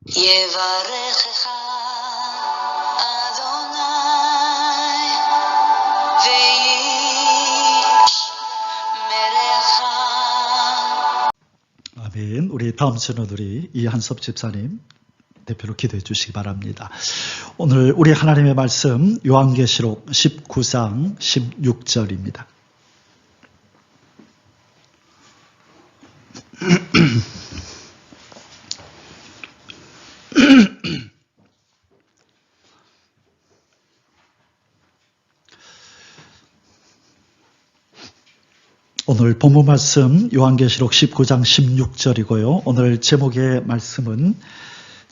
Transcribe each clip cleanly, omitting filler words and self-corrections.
יברכך אדוני וישמרך. 아멘. 우리 다음 신호들이 이한섭 집사님 대표로 기도해 주시기 바랍니다. 오늘 우리 하나님의 말씀 요한계시록 19장 16절입니다. 오늘 본문 말씀 요한계시록 19장 16절이고요. 오늘 제목의 말씀은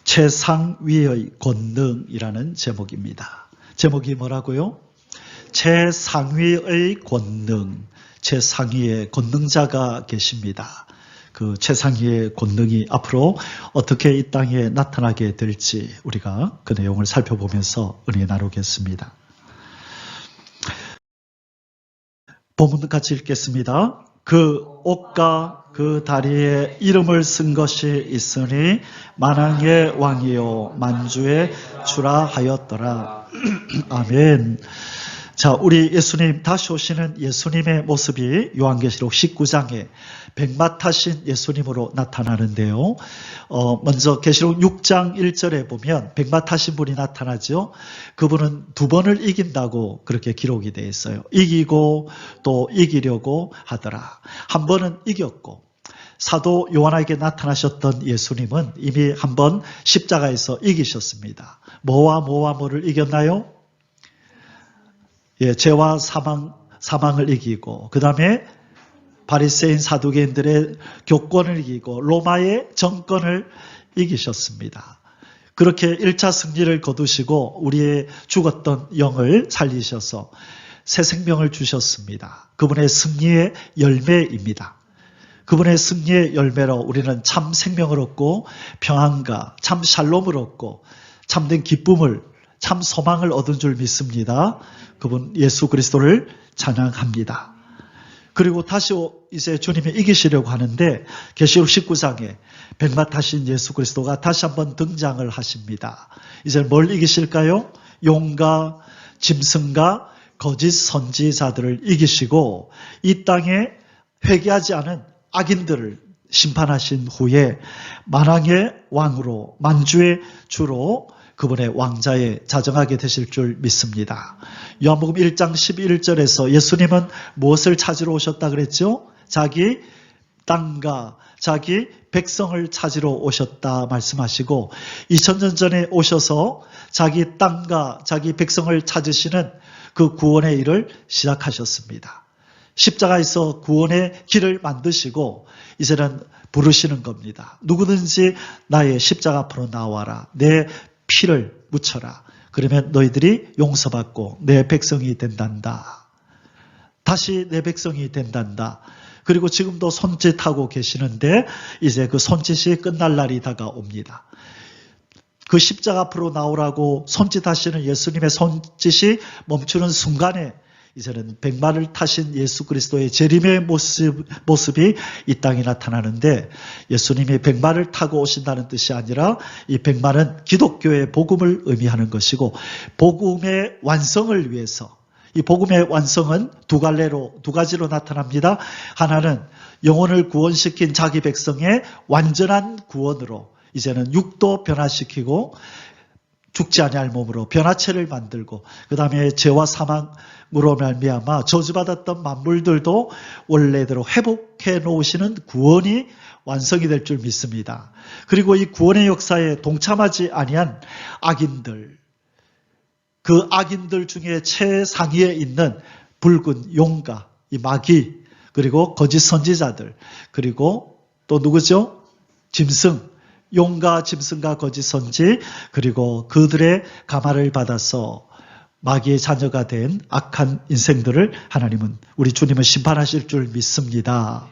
최상위의 권능이라는 제목입니다. 제목이 뭐라고요? 최상위의 권능, 최상위의 권능자가 계십니다. 그 최상위의 권능이 앞으로 어떻게 이 땅에 나타나게 될지 우리가 그 내용을 살펴보면서 은혜 나누겠습니다. 본문 같이 읽겠습니다. 그 옷과 그 다리에 이름을 쓴 것이 있으니 만왕의 왕이요 만주의 주라 하였더라. 아멘. 자, 우리 예수님 다시 오시는 예수님의 모습이 요한계시록 19장에 백마 타신 예수님으로 나타나는데요. 먼저 계시록 6장 1절에 보면 백마 타신 분이 나타나죠. 그분은 두 번을 이긴다고 그렇게 기록이 되어 있어요. 이기고 또 이기려고 하더라. 한 번은 이겼고 사도 요한에게 나타나셨던 예수님은 이미 한 번 십자가에서 이기셨습니다. 뭐와 뭐를 이겼나요? 예, 죄와 사망을 이기고 그 다음에 바리새인 사두개인들의 교권을 이기고 로마의 정권을 이기셨습니다. 그렇게 1차 승리를 거두시고 우리의 죽었던 영을 살리셔서 새 생명을 주셨습니다. 그분의 승리의 열매입니다. 그분의 승리의 열매로 우리는 참 생명을 얻고 평안과 참 샬롬을 얻고 참된 기쁨을 참 소망을 얻은 줄 믿습니다. 그분 예수 그리스도를 찬양합니다. 그리고 다시 이제 주님이 이기시려고 하는데 계시록 19장에 백마 타신 예수 그리스도가 다시 한번 등장을 하십니다. 이제 뭘 이기실까요? 용과 짐승과 거짓 선지자들을 이기시고 이 땅에 회개하지 않은 악인들을 심판하신 후에 만왕의 왕으로 만주의 주로 그분의 왕자에 자정하게 되실 줄 믿습니다. 요한복음 1장 11절에서 예수님은 무엇을 찾으러 오셨다 그랬죠? 자기 땅과 자기 백성을 찾으러 오셨다 말씀하시고 2000년 전에 오셔서 자기 땅과 자기 백성을 찾으시는 그 구원의 일을 시작하셨습니다. 십자가에서 구원의 길을 만드시고 이제는 부르시는 겁니다. 누구든지 나의 십자가 앞으로 나와라. 내 피를 묻혀라. 그러면 너희들이 용서받고 내 백성이 된단다. 다시 내 백성이 된단다. 그리고 지금도 손짓하고 계시는데 이제 그 손짓이 끝날 날이 다가옵니다. 그 십자가 앞으로 나오라고 손짓하시는 예수님의 손짓이 멈추는 순간에 이제는 백마를 타신 예수 그리스도의 재림의 모습이 이 땅에 나타나는데 예수님이 백마를 타고 오신다는 뜻이 아니라 이 백마는 기독교의 복음을 의미하는 것이고 복음의 완성을 위해서 이 복음의 완성은 두 가지로 나타납니다. 하나는 영혼을 구원시킨 자기 백성의 완전한 구원으로 이제는 육도 변화시키고 죽지 아니할 몸으로 변화체를 만들고 그 다음에 죄와 사망으로 말미암아 저주받았던 만물들도 원래대로 회복해 놓으시는 구원이 완성이 될 줄 믿습니다. 그리고 이 구원의 역사에 동참하지 아니한 악인들, 그 악인들 중에 최상위에 있는 붉은 용과 이 마귀 그리고 거짓 선지자들 그리고 또 누구죠? 짐승. 용과 짐승과 거짓 선지 그리고 그들의 감화를 받아서 마귀의 자녀가 된 악한 인생들을 하나님은 우리 주님은 심판하실 줄 믿습니다.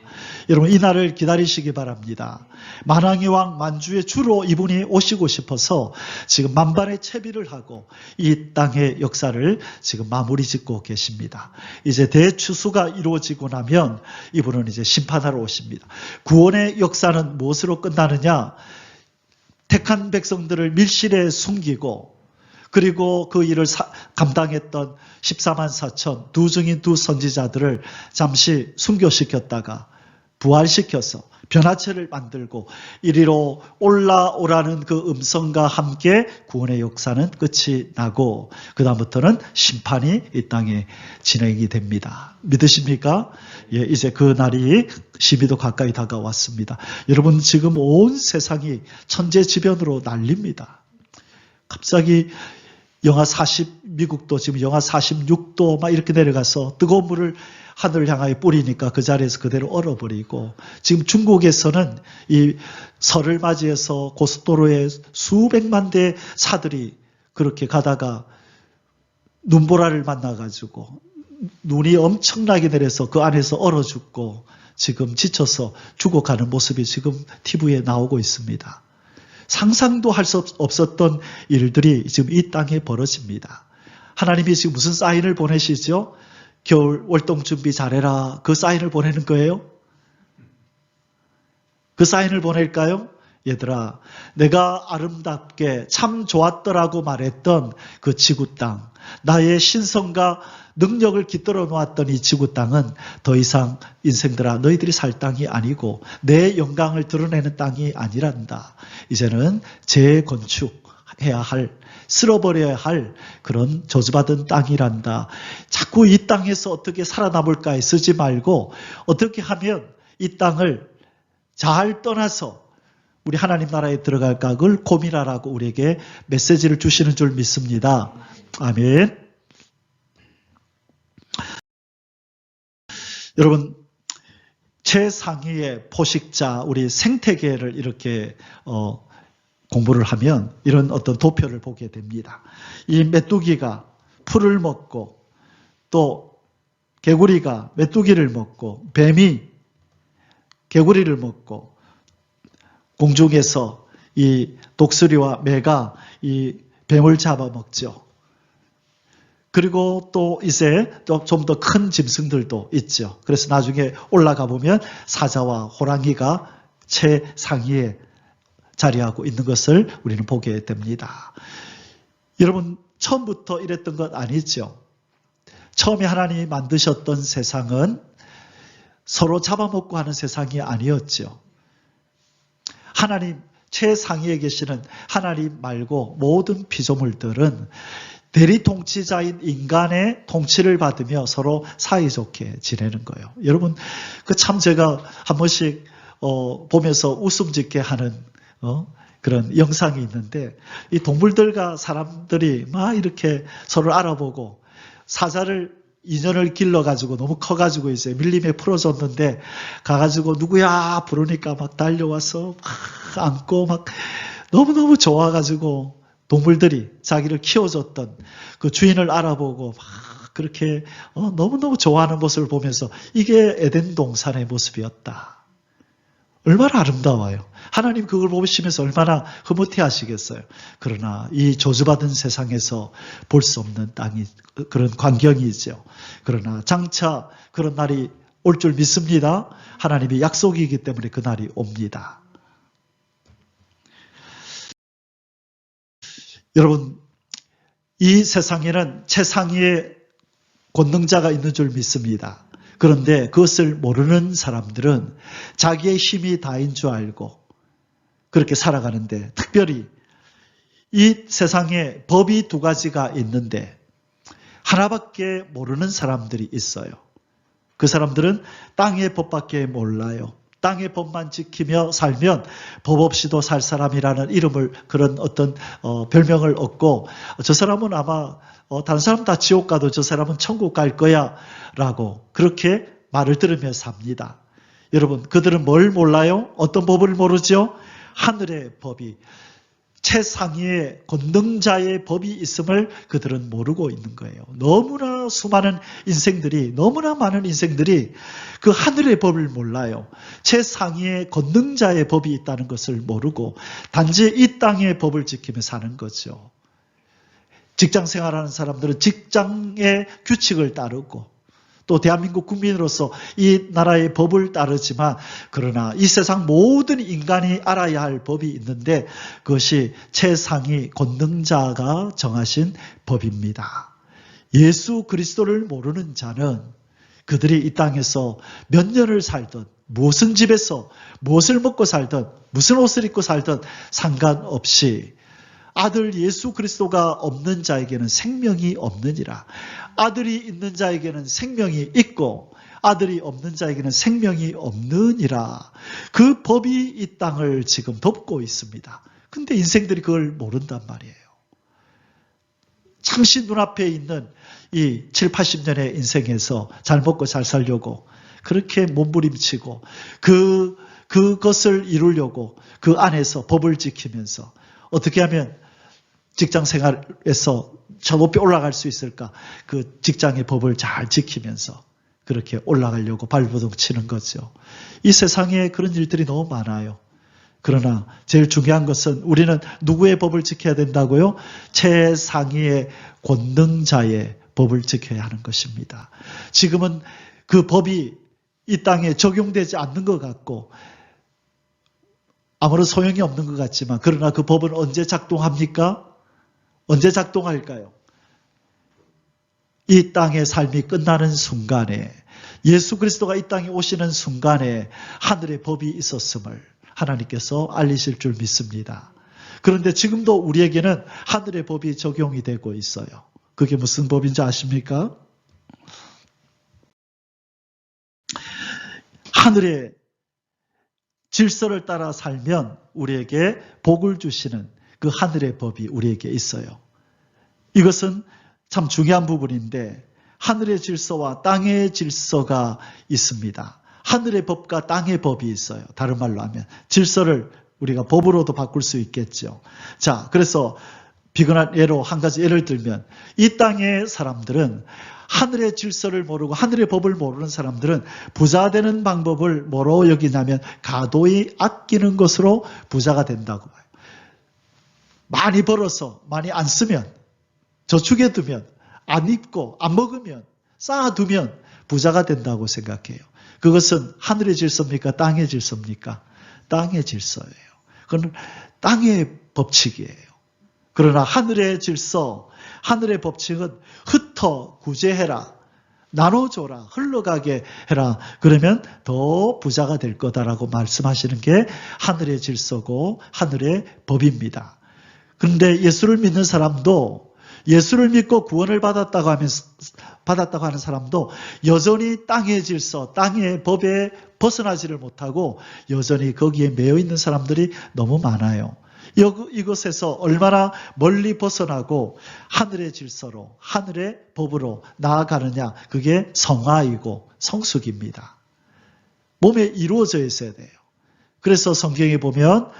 여러분 이 날을 기다리시기 바랍니다. 만왕의 왕 만주의 주로 이분이 오시고 싶어서 지금 만반의 채비를 하고 이 땅의 역사를 지금 마무리 짓고 계십니다. 이제 대추수가 이루어지고 나면 이분은 이제 심판하러 오십니다. 구원의 역사는 무엇으로 끝나느냐? 택한 백성들을 밀실에 숨기고 그리고 그 일을 감당했던 14만 4천 두 증인 두 선지자들을 잠시 순교시켰다가 부활시켜서 변화체를 만들고 이리로 올라오라는 그 음성과 함께 구원의 역사는 끝이 나고 그 다음부터는 심판이 이 땅에 진행이 됩니다. 믿으십니까? 예, 이제 그 날이 12도 가까이 다가왔습니다. 여러분 지금 온 세상이 천재지변으로 난립니다. 갑자기 미국도 지금 영하 46도 막 이렇게 내려가서 뜨거운 물을 하늘을 향하여 뿌리니까 그 자리에서 그대로 얼어버리고 지금 중국에서는 이 설을 맞이해서 고속도로에 수백만 대 차들이 그렇게 가다가 눈보라를 만나가지고 눈이 엄청나게 내려서 그 안에서 얼어 죽고 지금 지쳐서 죽어가는 모습이 지금 TV에 나오고 있습니다. 상상도 할 수 없었던 일들이 지금 이 땅에 벌어집니다. 하나님이 지금 무슨 사인을 보내시죠? 겨울 월동 준비 잘해라. 그 사인을 보내는 거예요? 그 사인을 보낼까요? 얘들아, 내가 아름답게 참 좋았더라고 말했던 그 지구 땅, 나의 신성과 능력을 깃들어 놓았던 이 지구 땅은 더 이상 인생들아 너희들이 살 땅이 아니고 내 영광을 드러내는 땅이 아니란다. 이제는 재건축해야 할, 쓸어버려야 할 그런 저주받은 땅이란다. 자꾸 이 땅에서 어떻게 살아남을까 쓰지 말고 어떻게 하면 이 땅을 잘 떠나서 우리 하나님 나라에 들어갈까 그걸 고민하라고 우리에게 메시지를 주시는 줄 믿습니다. 아멘. 여러분 최상위의 포식자 우리 생태계를 이렇게 공부를 하면 이런 어떤 도표를 보게 됩니다. 이 메뚜기가 풀을 먹고 또 개구리가 메뚜기를 먹고 뱀이 개구리를 먹고 공중에서 이 독수리와 매가 이 뱀을 잡아먹죠. 그리고 또 이제 좀 더 큰 짐승들도 있죠. 그래서 나중에 올라가 보면 사자와 호랑이가 최상위에 자리하고 있는 것을 우리는 보게 됩니다. 여러분 처음부터 이랬던 것 아니죠. 처음에 하나님이 만드셨던 세상은 서로 잡아먹고 하는 세상이 아니었죠. 하나님 최상위에 계시는 하나님 말고 모든 피조물들은 대리 통치자인 인간의 통치를 받으며 서로 사이좋게 지내는 거예요. 여러분, 그 참 제가 한 번씩 보면서 웃음 짓게 하는 그런 영상이 있는데 이 동물들과 사람들이 막 이렇게 서로 알아보고 사자를 인연을 길러가지고 너무 커가지고 이제 밀림에 풀어줬는데 가가지고 누구야 부르니까 막 달려와서 막 안고 막 너무너무 좋아가지고 동물들이 자기를 키워줬던 그 주인을 알아보고 막 그렇게 너무너무 좋아하는 모습을 보면서 이게 에덴 동산의 모습이었다. 얼마나 아름다워요. 하나님 그걸 보시면서 얼마나 흐뭇해 하시겠어요. 그러나 이 저주받은 세상에서 볼 수 없는 땅이 그런 광경이죠. 그러나 장차 그런 날이 올 줄 믿습니다. 하나님의 약속이기 때문에 그 날이 옵니다. 여러분 이 세상에는 최상위의 권능자가 있는 줄 믿습니다. 그런데 그것을 모르는 사람들은 자기의 힘이 다인 줄 알고 그렇게 살아가는데 특별히 이 세상에 법이 두 가지가 있는데 하나밖에 모르는 사람들이 있어요. 그 사람들은 땅의 법밖에 몰라요. 땅의 법만 지키며 살면 법 없이도 살 사람이라는 이름을 그런 어떤 별명을 얻고 저 사람은 아마 다른 사람 다 지옥 가도 저 사람은 천국 갈 거야 라고 그렇게 말을 들으며 삽니다. 여러분 그들은 뭘 몰라요? 어떤 법을 모르죠? 하늘의 법이 최상위의 권능자의 법이 있음을 그들은 모르고 있는 거예요. 너무나 수많은 인생들이 너무나 많은 인생들이 그 하늘의 법을 몰라요. 최상위의 권능자의 법이 있다는 것을 모르고 단지 이 땅의 법을 지키며 사는 거죠. 직장 생활하는 사람들은 직장의 규칙을 따르고 또 대한민국 국민으로서 이 나라의 법을 따르지만 그러나 이 세상 모든 인간이 알아야 할 법이 있는데 그것이 최상위 권능자가 정하신 법입니다. 예수 그리스도를 모르는 자는 그들이 이 땅에서 몇 년을 살든 무슨 집에서 무엇을 먹고 살든 무슨 옷을 입고 살든 상관없이 아들 예수 그리스도가 없는 자에게는 생명이 없느니라. 아들이 있는 자에게는 생명이 있고 아들이 없는 자에게는 생명이 없느니라. 그 법이 이 땅을 지금 덮고 있습니다. 근데 인생들이 그걸 모른단 말이에요. 잠시 눈앞에 있는 이 7, 80년의 인생에서 잘 먹고 잘 살려고 그렇게 몸부림치고 그것을 이루려고 그 안에서 법을 지키면서 어떻게 하면 직장 생활에서 저 높이 올라갈 수 있을까? 그 직장의 법을 잘 지키면서 그렇게 올라가려고 발버둥 치는 거죠. 이 세상에 그런 일들이 너무 많아요. 그러나 제일 중요한 것은 우리는 누구의 법을 지켜야 된다고요? 최상위의 권능자의 법을 지켜야 하는 것입니다. 지금은 그 법이 이 땅에 적용되지 않는 것 같고 아무런 소용이 없는 것 같지만 그러나 그 법은 언제 작동합니까? 언제 작동할까요? 이 땅의 삶이 끝나는 순간에 예수 그리스도가 이 땅에 오시는 순간에 하늘의 법이 있었음을 하나님께서 알리실 줄 믿습니다. 그런데 지금도 우리에게는 하늘의 법이 적용이 되고 있어요. 그게 무슨 법인지 아십니까? 하늘의 질서를 따라 살면 우리에게 복을 주시는 그 하늘의 법이 우리에게 있어요. 이것은 참 중요한 부분인데 하늘의 질서와 땅의 질서가 있습니다. 하늘의 법과 땅의 법이 있어요. 다른 말로 하면 질서를 우리가 법으로도 바꿀 수 있겠죠. 자, 그래서 비근한 예로 한 가지 예를 들면 이 땅의 사람들은 하늘의 질서를 모르고 하늘의 법을 모르는 사람들은 부자 되는 방법을 뭐로 여기냐면 가도히 아끼는 것으로 부자가 된다고 봐요. 많이 벌어서 많이 안 쓰면 저축해 두면 안 입고 안 먹으면 쌓아두면 부자가 된다고 생각해요. 그것은 하늘의 질서입니까? 땅의 질서입니까? 땅의 질서예요. 그건 땅의 법칙이에요. 그러나 하늘의 질서, 하늘의 법칙은 흩어 구제해라, 나눠줘라, 흘러가게 해라. 그러면 더 부자가 될 거다라고 말씀하시는 게 하늘의 질서고 하늘의 법입니다. 그런데 예수를 믿는 사람도 예수를 믿고 구원을 받았다고 하는 사람도 여전히 땅의 질서, 땅의 법에 벗어나지를 못하고 여전히 거기에 매여 있는 사람들이 너무 많아요. 이것에서 얼마나 멀리 벗어나고 하늘의 질서로, 하늘의 법으로 나아가느냐, 그게 성화이고 성숙입니다. 몸에 이루어져 있어야 돼요. 그래서 성경에 보면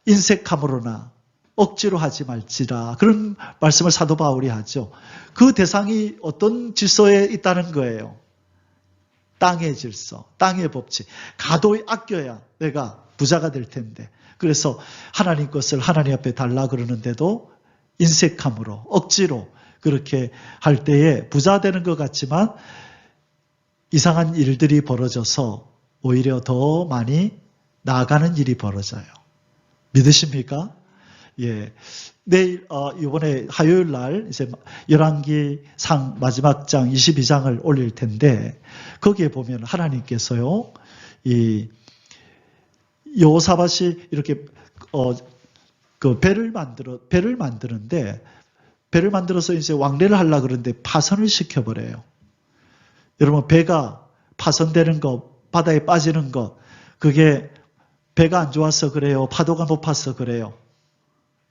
인색함으로나 억지로 하지 말지라 그런 말씀을 사도 바울이 하죠. 그 대상이 어떤 질서에 있다는 거예요. 땅의 질서, 땅의 법칙. 가도히 아껴야 내가 부자가 될 텐데. 그래서 하나님 것을 하나님 앞에 달라 그러는데도 인색함으로 억지로 그렇게 할 때에 부자 되는 것 같지만 이상한 일들이 벌어져서 오히려 더 많이 나아가는 일이 벌어져요. 믿으십니까? 예. 내일, 이번에 화요일 날 이제 열왕기상 마지막 장 22장을 올릴 텐데 거기에 보면 하나님께서요, 이 여호사밧이 이렇게 그 배를 만드는데 배를 만들어서 이제 왕래를 하려고 그러는데 파선을 시켜버려요. 여러분, 배가 파선되는 것, 바다에 빠지는 것, 그게 배가 안 좋아서 그래요? 파도가 높아서 그래요?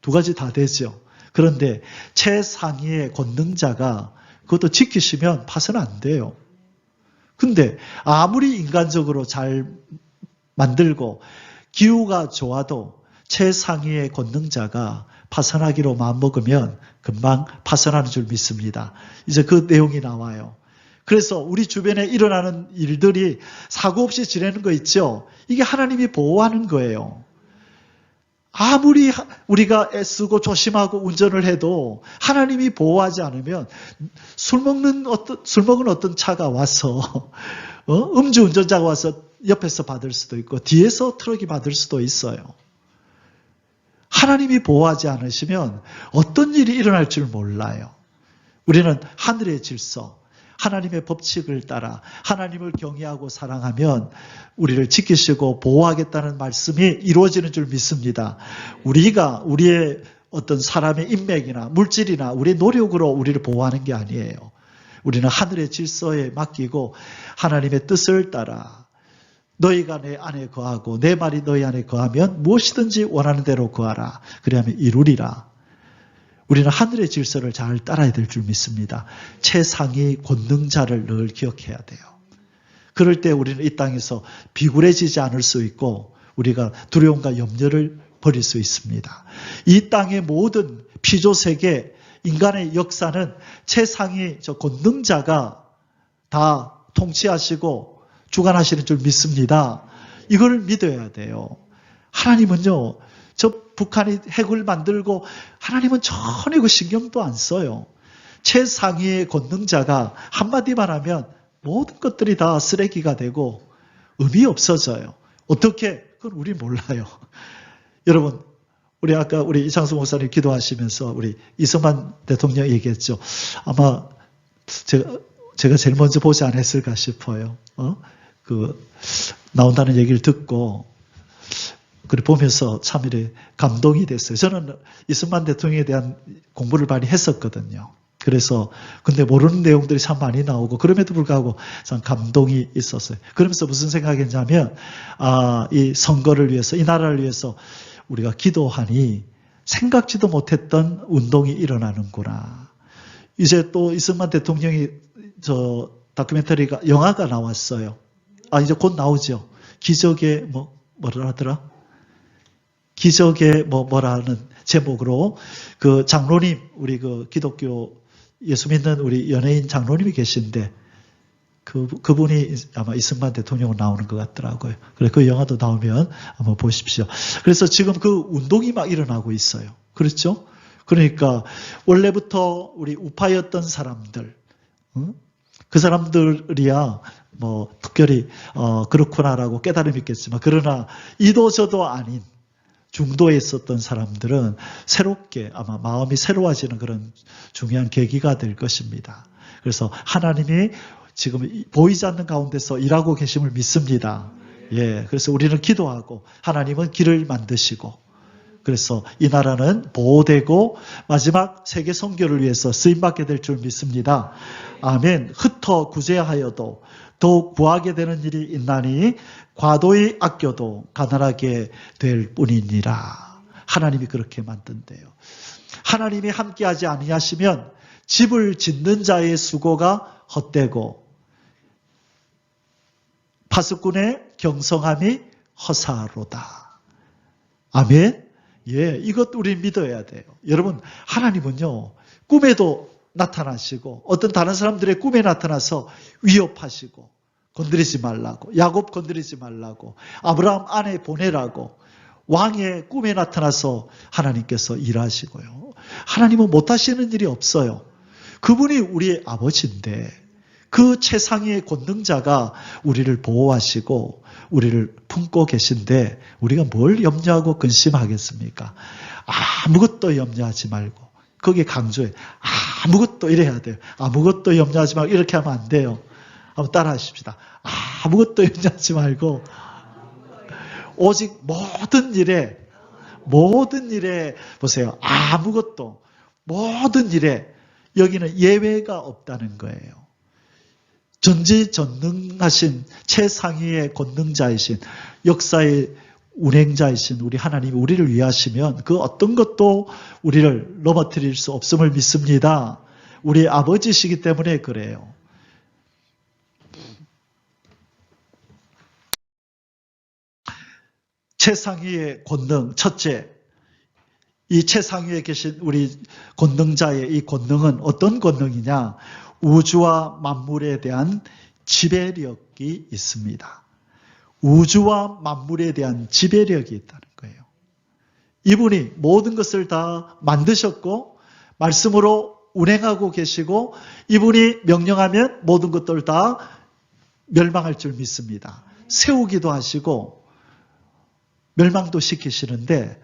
두 가지 다 되죠. 그런데 최상위의 권능자가 그것도 지키시면 파선 안 돼요. 근데 아무리 인간적으로 잘 만들고 기후가 좋아도 최상위의 권능자가 파선하기로 마음먹으면 금방 파선하는 줄 믿습니다. 이제 그 내용이 나와요. 그래서 우리 주변에 일어나는 일들이 사고 없이 지내는 거 있죠? 이게 하나님이 보호하는 거예요. 아무리 우리가 애쓰고 조심하고 운전을 해도 하나님이 보호하지 않으면 술 먹은 어떤 차가 와서 음주 운전자가 와서 옆에서 받을 수도 있고 뒤에서 트럭이 받을 수도 있어요. 하나님이 보호하지 않으시면 어떤 일이 일어날 줄 몰라요. 우리는 하늘의 질서, 하나님의 법칙을 따라 하나님을 경외하고 사랑하면 우리를 지키시고 보호하겠다는 말씀이 이루어지는 줄 믿습니다. 우리가 우리의 어떤 사람의 인맥이나 물질이나 우리의 노력으로 우리를 보호하는 게 아니에요. 우리는 하늘의 질서에 맡기고 하나님의 뜻을 따라 너희가 내 안에 거하고 내 말이 너희 안에 거하면 무엇이든지 원하는 대로 거하라. 그리하면 이루리라. 우리는 하늘의 질서를 잘 따라야 될 줄 믿습니다. 최상위 권능자를 늘 기억해야 돼요. 그럴 때 우리는 이 땅에서 비굴해지지 않을 수 있고 우리가 두려움과 염려를 버릴 수 있습니다. 이 땅의 모든 피조세계, 인간의 역사는 최상위 권능자가 다 통치하시고 주관하시는 줄 믿습니다. 이걸 믿어야 돼요. 하나님은요, 저 북한이 핵을 만들고 하나님은 전혀 그 신경도 안 써요. 최상위의 권능자가 한마디만 하면 모든 것들이 다 쓰레기가 되고 의미 없어져요. 어떻게? 그건 우리 몰라요. 여러분, 우리 아까 우리 이창수 목사님 기도하시면서 우리 이승만 대통령 얘기했죠. 아마 제가 제일 먼저 보지 않았을까 싶어요. 나온다는 얘기를 듣고 그래 보면서 참 이렇게 감동이 됐어요. 저는 이승만 대통령에 대한 공부를 많이 했었거든요. 그래서 근데 모르는 내용들이 참 많이 나오고 그럼에도 불구하고 참 감동이 있었어요. 그러면서 무슨 생각했냐면 이 선거를 위해서 이 나라를 위해서 우리가 기도하니 생각지도 못했던 운동이 일어나는구나. 이제 또 이승만 대통령이 저 다큐멘터리가 영화가 나왔어요. 이제 곧 나오죠. 기적의 뭐라 하더라? 기적의 뭐라 하는 제목으로 그 장로님, 우리 그 기독교 예수 믿는 우리 연예인 장로님이 계신데 그분이 아마 이승만 대통령으로 나오는 것 같더라고요. 그래서 그 영화도 나오면 한번 보십시오. 그래서 지금 그 운동이 막 일어나고 있어요. 그렇죠? 그러니까 원래부터 우리 우파였던 사람들, 그 사람들이야 특별히 그렇구나라고 깨달음이 있겠지만 그러나 이도 저도 아닌 중도에 있었던 사람들은 새롭게 아마 마음이 새로워지는 그런 중요한 계기가 될 것입니다. 그래서 하나님이 지금 보이지 않는 가운데서 일하고 계심을 믿습니다. 예, 그래서 우리는 기도하고 하나님은 길을 만드시고 그래서 이 나라는 보호되고 마지막 세계 선교를 위해서 쓰임받게 될 줄 믿습니다. 아멘. 흩어 구제하여도 더욱 구하게 되는 일이 있나니 과도히 아껴도 가난하게 될 뿐이니라. 하나님이 그렇게 만든대요. 하나님이 함께하지 아니하시면 집을 짓는 자의 수고가 헛되고 파수꾼의 경성함이 허사로다. 아멘. 예, 이것 우리 믿어야 돼요. 여러분, 하나님은요, 꿈에도 나타나시고, 어떤 다른 사람들의 꿈에 나타나서 위협하시고, 건드리지 말라고, 야곱 건드리지 말라고, 아브라함 안에 보내라고, 왕의 꿈에 나타나서 하나님께서 일하시고요. 하나님은 못하시는 일이 없어요. 그분이 우리의 아버지인데, 그 최상위의 권능자가 우리를 보호하시고 우리를 품고 계신데 우리가 뭘 염려하고 근심하겠습니까? 아무것도 염려하지 말고 거기에 강조해. 아무것도 이래야 돼요. 아무것도 염려하지 말고 이렇게 하면 안 돼요. 한번 따라 하십시다. 아무것도 염려하지 말고 오직 모든 일에 보세요. 아무것도 모든 일에 여기는 예외가 없다는 거예요. 전지전능하신 최상위의 권능자이신 역사의 운행자이신 우리 하나님이 우리를 위하시면 그 어떤 것도 우리를 넘어뜨릴 수 없음을 믿습니다. 우리 아버지시기 때문에 그래요. 최상위의 권능, 첫째, 이 최상위에 계신 우리 권능자의 이 권능은 어떤 권능이냐? 우주와 만물에 대한 지배력이 있습니다. 우주와 만물에 대한 지배력이 있다는 거예요. 이분이 모든 것을 다 만드셨고 말씀으로 운행하고 계시고 이분이 명령하면 모든 것들 다 멸망할 줄 믿습니다. 세우기도 하시고 멸망도 시키시는데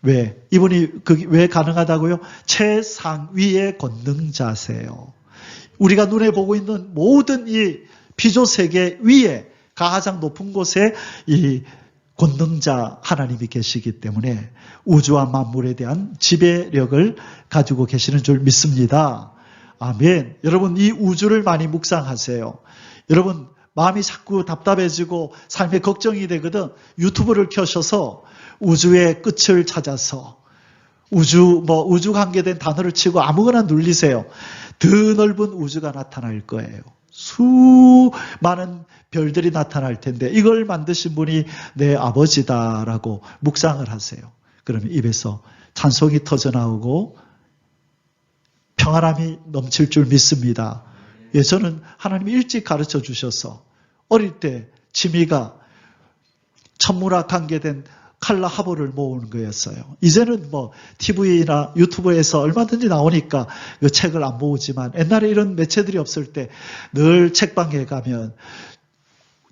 왜? 이분이 왜 가능하다고요? 최상위의 권능자세요. 우리가 눈에 보고 있는 모든 이 피조세계 위에 가장 높은 곳에 이 권능자 하나님이 계시기 때문에 우주와 만물에 대한 지배력을 가지고 계시는 줄 믿습니다. 아멘. 여러분 이 우주를 많이 묵상하세요. 여러분 마음이 자꾸 답답해지고 삶에 걱정이 되거든. 유튜브를 켜셔서 우주의 끝을 찾아서 우주 관계된 단어를 치고 아무거나 눌리세요. 더 넓은 우주가 나타날 거예요. 수많은 별들이 나타날 텐데 이걸 만드신 분이 내 아버지다라고 묵상을 하세요. 그러면 입에서 찬송이 터져나오고 평안함이 넘칠 줄 믿습니다. 예, 저는 하나님이 일찍 가르쳐 주셔서 어릴 때 취미가 천문학 관계된 칼라 화보를 모으는 거였어요. 이제는 TV나 유튜브에서 얼마든지 나오니까 그 책을 안 모으지만 옛날에 이런 매체들이 없을 때 늘 책방에 가면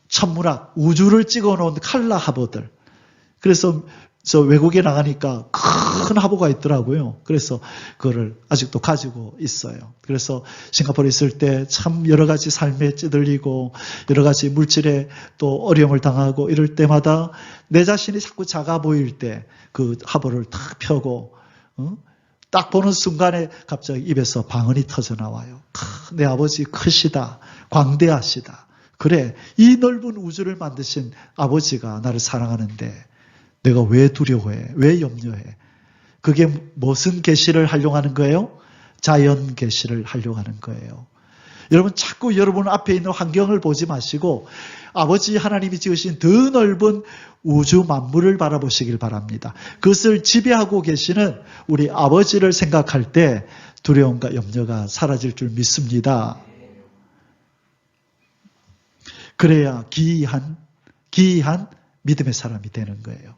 천문학, 우주를 찍어 놓은 칼라 화보들. 그래서 저 외국에 나가니까 큰 화보가 있더라고요. 그래서 그거를 아직도 가지고 있어요. 그래서 싱가포르에 있을 때 참 여러 가지 삶에 찌들리고 여러 가지 물질에 또 어려움을 당하고 이럴 때마다 내 자신이 자꾸 작아 보일 때 그 화보를 탁 펴고 딱 보는 순간에 갑자기 입에서 방언이 터져 나와요. 내 아버지 크시다. 광대하시다. 그래, 이 넓은 우주를 만드신 아버지가 나를 사랑하는데 내가 왜 두려워해? 왜 염려해? 그게 무슨 계시를 하려고 하는 거예요? 자연 계시를 하려고 하는 거예요. 여러분 자꾸 여러분 앞에 있는 환경을 보지 마시고 아버지 하나님이 지으신 더 넓은 우주 만물을 바라보시길 바랍니다. 그것을 지배하고 계시는 우리 아버지를 생각할 때 두려움과 염려가 사라질 줄 믿습니다. 그래야 기이한 믿음의 사람이 되는 거예요.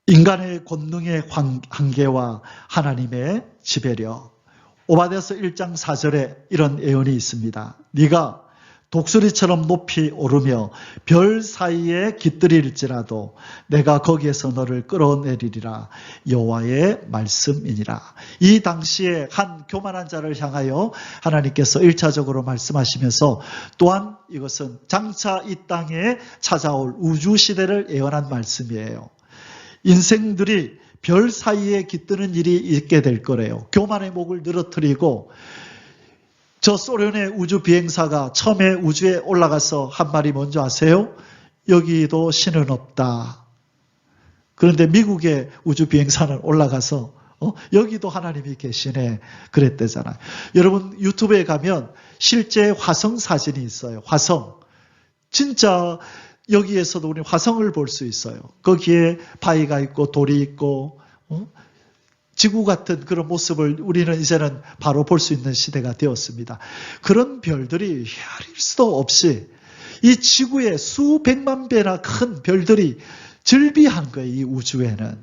인간의 권능의 한계와 하나님의 지배력. 오바댜서 1장 4절에 이런 예언이 있습니다. 네가 독수리처럼 높이 오르며 별 사이에 깃들일지라도 내가 거기에서 너를 끌어내리리라. 여호와의 말씀이니라. 이 당시에 한 교만한 자를 향하여 하나님께서 1차적으로 말씀하시면서 또한 이것은 장차 이 땅에 찾아올 우주시대를 예언한 말씀이에요. 인생들이 별 사이에 깃드는 일이 있게 될 거래요. 교만의 목을 늘어뜨리고 저 소련의 우주 비행사가 처음에 우주에 올라가서 한 말이 뭔지 아세요? 여기도 신은 없다. 그런데 미국의 우주 비행사는 올라가서 여기도 하나님이 계시네 그랬대잖아요. 여러분 유튜브에 가면 실제 화성 사진이 있어요. 화성. 진짜 여기에서도 우리 화성을 볼 수 있어요. 거기에 바위가 있고 돌이 있고 지구 같은 그런 모습을 우리는 이제는 바로 볼 수 있는 시대가 되었습니다. 그런 별들이 헤아릴 수도 없이 이 지구에 수백만 배나 큰 별들이 즐비한 거예요. 이 우주에는.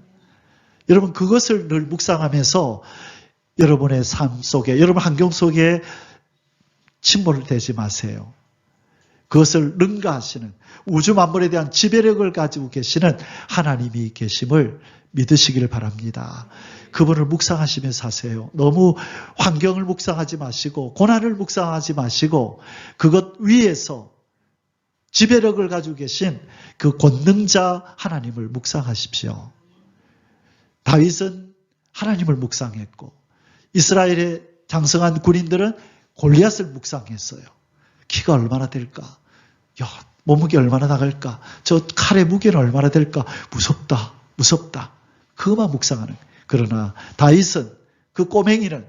여러분 그것을 늘 묵상하면서 여러분의 삶 속에 여러분 환경 속에 침몰되지 마세요. 그것을 능가하시는 우주 만물에 대한 지배력을 가지고 계시는 하나님이 계심을 믿으시기를 바랍니다. 그분을 묵상하시면서 하세요. 너무 환경을 묵상하지 마시고 고난을 묵상하지 마시고 그것 위에서 지배력을 가지고 계신 그 권능자 하나님을 묵상하십시오. 다윗은 하나님을 묵상했고 이스라엘의 장성한 군인들은 골리앗을 묵상했어요. 키가 얼마나 될까? 야, 몸무게 얼마나 나갈까? 저 칼의 무게는 얼마나 될까? 무섭다. 무섭다. 그것만 묵상하는. 그러나 다윗은 그 꼬맹이는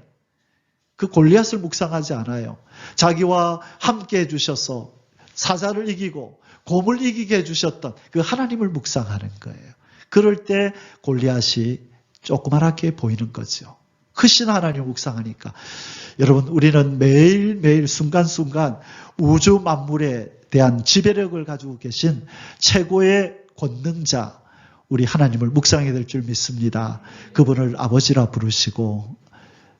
그 골리앗을 묵상하지 않아요. 자기와 함께 해주셔서 사자를 이기고 곰을 이기게 해주셨던 그 하나님을 묵상하는 거예요. 그럴 때 골리앗이 조그맣게 보이는 거죠. 크신 하나님을 묵상하니까. 여러분 우리는 매일매일 순간순간 우주 만물에 대한 지배력을 가지고 계신 최고의 권능자, 우리 하나님을 묵상하게 될 줄 믿습니다. 그분을 아버지라 부르시고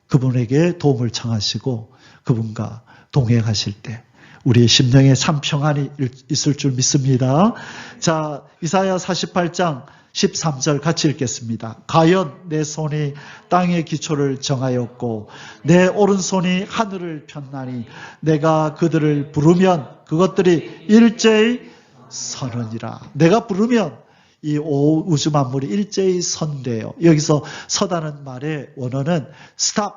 그분에게 도움을 청하시고 그분과 동행하실 때 우리의 심령에 참 평안이 있을 줄 믿습니다. 자, 이사야 48장 13절 같이 읽겠습니다. 과연 내 손이 땅의 기초를 정하였고 내 오른손이 하늘을 폈나니 내가 그들을 부르면 그것들이 일제히 서느니라. 내가 부르면 이 우주 만물이 일제히 선대요. 여기서 서다는 말의 원어는 stop,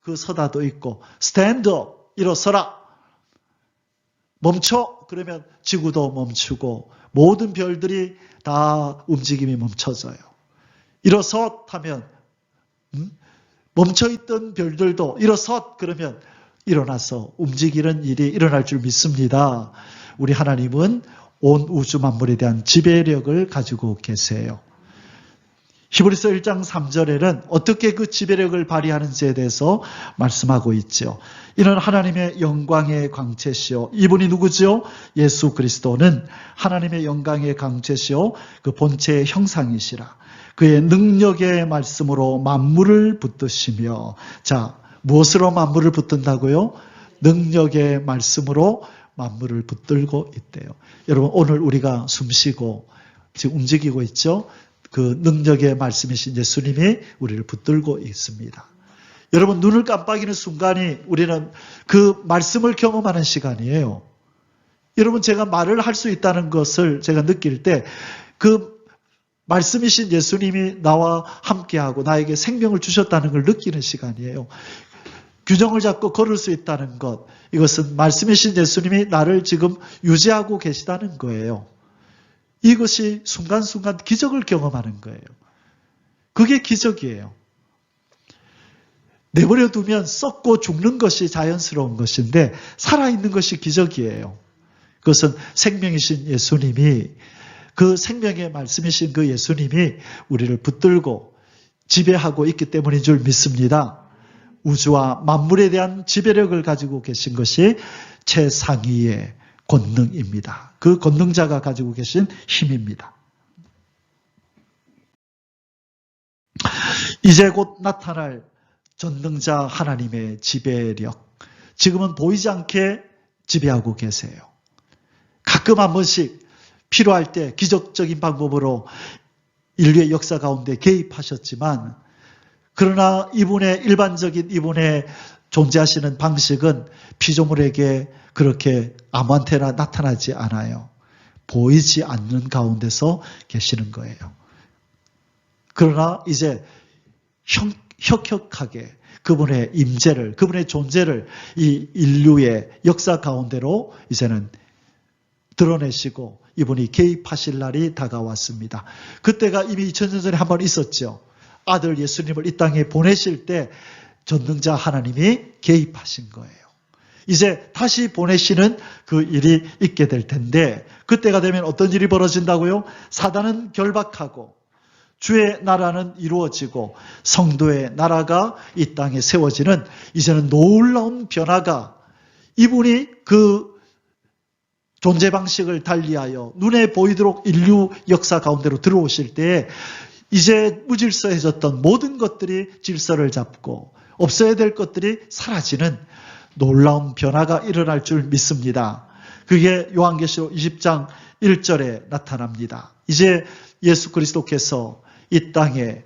그 서다도 있고 stand up, 일어서라. 멈춰, 그러면 지구도 멈추고 모든 별들이 다 움직임이 멈춰져요. 일어섰 하면 멈춰있던 별들도 일어섰 그러면 일어나서 움직이는 일이 일어날 줄 믿습니다. 우리 하나님은 온 우주 만물에 대한 지배력을 가지고 계세요. 히브리서 1장 3절에는 어떻게 그 지배력을 발휘하는지에 대해서 말씀하고 있죠. 이는 하나님의 영광의 광채시요. 이분이 누구죠? 예수 그리스도는 하나님의 영광의 광채시요. 그 본체의 형상이시라. 그의 능력의 말씀으로 만물을 붙드시며, 자, 무엇으로 만물을 붙든다고요? 능력의 말씀으로 만물을 붙들고 있대요. 여러분, 오늘 우리가 숨쉬고 지금 움직이고 있죠? 그 능력의 말씀이신 예수님이 우리를 붙들고 있습니다. 여러분, 눈을 깜빡이는 순간이 우리는 그 말씀을 경험하는 시간이에요. 여러분, 제가 말을 할 수 있다는 것을 제가 느낄 때 그 말씀이신 예수님이 나와 함께하고 나에게 생명을 주셨다는 걸 느끼는 시간이에요. 균형을 잡고 걸을 수 있다는 것, 이것은 말씀이신 예수님이 나를 지금 유지하고 계시다는 거예요. 이것이 순간순간 기적을 경험하는 거예요. 그게 기적이에요. 내버려 두면 썩고 죽는 것이 자연스러운 것인데 살아있는 것이 기적이에요. 그것은 생명이신 예수님이, 그 생명의 말씀이신 그 예수님이 우리를 붙들고 지배하고 있기 때문인 줄 믿습니다. 우주와 만물에 대한 지배력을 가지고 계신 것이 최상위의 권능입니다. 그 권능자가 가지고 계신 힘입니다. 이제 곧 나타날 전능자 하나님의 지배력, 지금은 보이지 않게 지배하고 계세요. 가끔 한 번씩 필요할 때 기적적인 방법으로 인류의 역사 가운데 개입하셨지만, 그러나 이분의 일반적인 이분의 존재하시는 방식은 피조물에게 그렇게 아무한테나 나타나지 않아요. 보이지 않는 가운데서 계시는 거예요. 그러나 이제 혁혁하게 그분의 임재를, 그분의 존재를 이 인류의 역사 가운데로 이제는 드러내시고 이분이 개입하실 날이 다가왔습니다. 그때가 이미 2000년 전에 한 번 있었죠. 아들 예수님을 이 땅에 보내실 때 전능자 하나님이 개입하신 거예요. 이제 다시 보내시는 그 일이 있게 될 텐데, 그때가 되면 어떤 일이 벌어진다고요? 사단은 결박하고 주의 나라는 이루어지고 성도의 나라가 이 땅에 세워지는 이제는 놀라운 변화가, 이분이 그 존재 방식을 달리하여 눈에 보이도록 인류 역사 가운데로 들어오실 때에 이제 무질서해졌던 모든 것들이 질서를 잡고 없어야 될 것들이 사라지는 놀라운 변화가 일어날 줄 믿습니다. 그게 요한계시록 20장 1절에 나타납니다. 이제 예수 그리스도께서 이 땅에